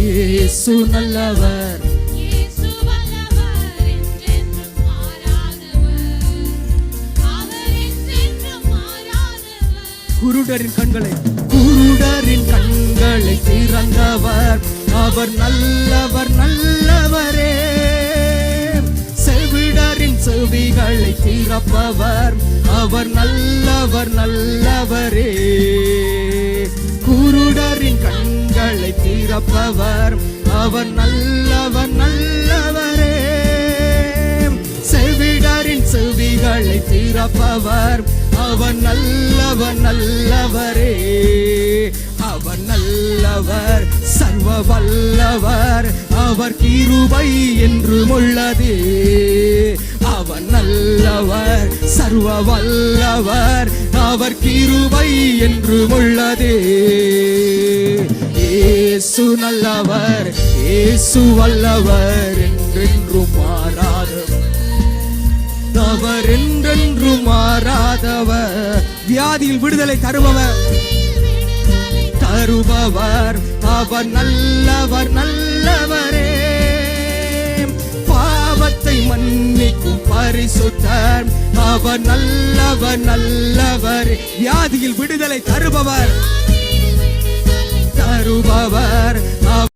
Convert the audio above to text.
இயேசு நல்லவர், குருடரின் கண்களை திறந்தவர், அவர் நல்லவர் நல்லவரே. செவிடரின் செவிகளை திறப்பவர், அவர் நல்லவர் நல்லவரே. குருடரின் கண்களை திறப்பவர், அவர் நல்லவர் நல்லவரே. செவிடரின் செவிகளை திறப்பவர், அவர் நல்லவர் நல்லவரே. அவர் நல்லவர், சர்வ வல்லவர், அவர் கிருபை என்றும் உள்ளதே. அவர் நல்லவர், சர்வ வல்லவர், அவர் கிருபை என்றும் உள்ளதே. இயேசு நல்லவர், இயேசு வல்லவர், என்றென்றும் மாறாதவர், அவர் என்றென்றும் மாறாதவர். வியாதியில் விடுதலை தருபவர், அவர் நல்லவர் நல்லவரே. பாவத்தை மன்னிக்கும் பரிசுத்தர், அவர் நல்லவர் நல்லவர். வியாதியில் விடுதலை தருபவர்